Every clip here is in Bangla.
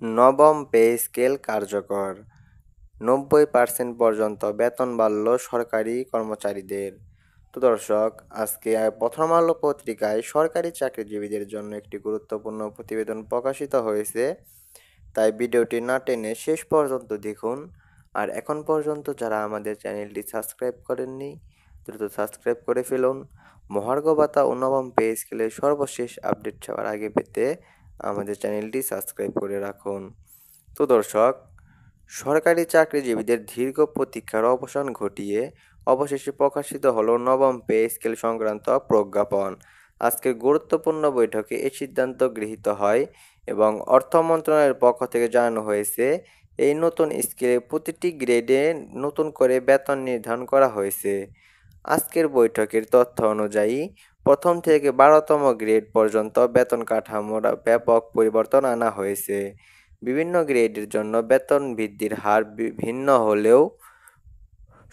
নবম পে স্কেল কার্যকর, ৯০% পর্যন্ত বেতন বাড়ল সরকারি কর্মচারীদের। তো দর্শক, আজকে প্রথম আলো পত্রিকায় সরকারি চাকরিজীবীদের জন্য একটি গুরুত্বপূর্ণ প্রতিবেদন প্রকাশিত হয়েছে, তাই ভিডিওটি না টেনে শেষ পর্যন্ত দেখুন। আর এখন পর্যন্ত যারা আমাদের চ্যানেলটি সাবস্ক্রাইব করেননি, দ্রুত সাবস্ক্রাইব করে ফেলুন। মহার্ঘ ভাতা ও নবম পে স্কেলের সর্বশেষ আপডেট সবার আগে পেতে আমাদের চ্যানেলটি সাবস্ক্রাইব করে রাখুন। তো দর্শক, সরকারি চাকরিজীবীদের দীর্ঘ প্রতীক্ষার অবসান ঘটিয়ে অবশেষে প্রকাশিত হলো নবম পে স্কেল সংক্রান্ত প্রজ্ঞাপন। আজকের গুরুত্বপূর্ণ বৈঠকে এই সিদ্ধান্ত গৃহীত হয় এবং অর্থ মন্ত্রণালয়ের পক্ষ থেকে জানানো হয়েছে, এই নতুন স্কেলে প্রতিটি গ্রেডে নতুন করে বেতন নির্ধারণ করা হয়েছে। আজকের বৈঠকের তথ্য অনুযায়ী প্রথম থেকে 12তম গ্রেড পর্যন্ত বেতন কাঠামোর ব্যাপক পরিবর্তন আনা হয়েছে। বিভিন্ন গ্রেডের জন্য বেতন বৃদ্ধির হার ভিন্ন হলেও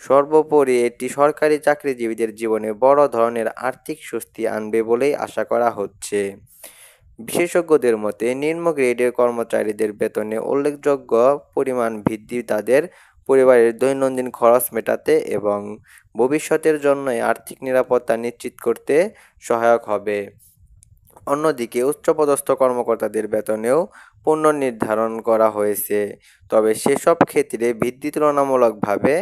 সর্বোপরি এটি সরকারি চাকরিজীবীদের জীবনে বড় ধরনের আর্থিক স্বস্তি আনবে বলেই আশা করা হচ্ছে। বিশেষজ্ঞদের মতে নিম্ন গ্রেডের কর্মচারীদের বেতনে উল্লেখযোগ্য পরিমাণ বৃদ্ধি তাদের পরিবারের দৈনন্দিন খরচ মেটাতে এবং ভবিষ্যতের জন্য আর্থিক নিরাপত্তা নিশ্চিত করতে সহায়ক হবে। অন্যদিকে উচ্চপদস্থ কর্মকর্তাদের বেতনেও পুনর্নির্ধারণ করা হয়েছে, তবে সেসব ক্ষেত্রে বৃদ্ধি তুলনামূলকভাবে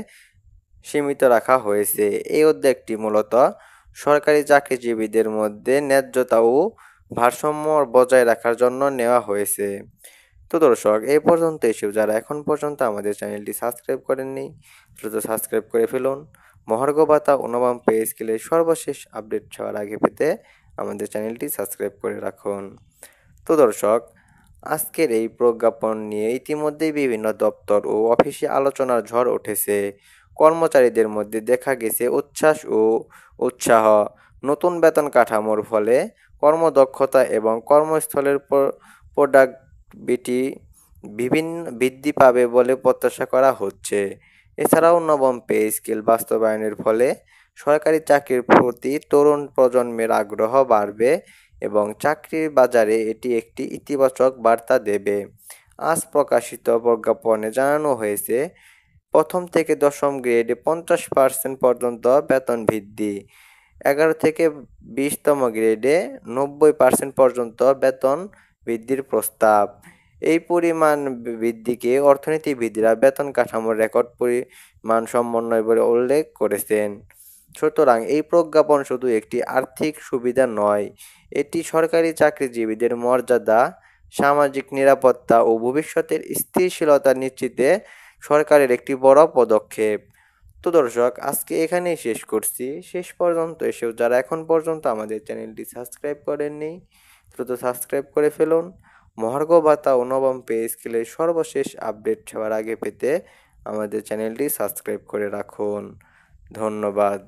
সীমিত রাখা হয়েছে। এই উদ্যোগটি মূলত সরকারি চাকরিজীবীদের মধ্যে ন্যায্যতা ও ভারসাম্য বজায় রাখার জন্য নেওয়া হয়েছে। তো দর্শক, এই পর্যন্ত এসেও যারা এখন পর্যন্ত আমাদের চ্যানেলটি সাবস্ক্রাইব করেননি, দ্রুত সাবস্ক্রাইব করে ফেলুন। মহার্ঘ ভাতা ও নবম পে স্কেলের সর্বশেষ আপডেট সবার আগে পেতে আমাদের চ্যানেলটি সাবস্ক্রাইব করে রাখুন। তো দর্শক, আজকের এই প্রজ্ঞাপন নিয়ে ইতিমধ্যেই বিভিন্ন দপ্তর ও অফিসে আলোচনার ঝড় উঠেছে। কর্মচারীদের মধ্যে দেখা গেছে উচ্ছ্বাস ও উৎসাহ। নতুন বেতন কাঠামোর ফলে কর্মদক্ষতা এবং কর্মস্থলের প্রোডাক্টিভিটি বৃদ্ধি পাবে বলে প্রত্যাশা করা হচ্ছে। এছাড়াও নবম পে স্কেল বাস্তবায়নের ফলে সরকারি চাকরির প্রতি তরুণ প্রজন্মের আগ্রহ বাড়বে এবং চাকরির বাজারে এটি একটি ইতিবাচক বার্তা দেবে। আজ প্রকাশিত প্রজ্ঞাপনে জানানো হয়েছে, প্রথম থেকে দশম গ্রেডে 50% পর্যন্ত বেতন বৃদ্ধি, 11 থেকে 20তম গ্রেডে 90% পর্যন্ত বেতন বৃদ্ধির প্রস্তাব। এই পরিমাণ বৃদ্ধিকে অর্থনীতিবিদরা বেতন কাঠামোর রেকর্ড পরিমাণ সমন্বয় বলে উল্লেখ করেছেন। সুতরাং এই প্রজ্ঞাপন শুধু একটি আর্থিক সুবিধা নয়, এটি সরকারি চাকরিজীবীদের মর্যাদা, সামাজিক নিরাপত্তা ও ভবিষ্যতের স্থিতিশীলতা নিশ্চিতে সরকারের একটি বড় পদক্ষেপ। তো দর্শক, আজকে এখানেই শেষ করছি। শেষ পর্যন্ত এসেও যারা এখন পর্যন্ত আমাদের চ্যানেলটি সাবস্ক্রাইব করেননি, দ্রুত সাবস্ক্রাইব করে ফেলুন। মহার্ঘ ভাতা ও নবম পে স্কেলের সর্বশেষ আপডেট সবার আগে পেতে আমাদের চ্যানেলটি সাবস্ক্রাইব করে রাখুন। ধন্যবাদ।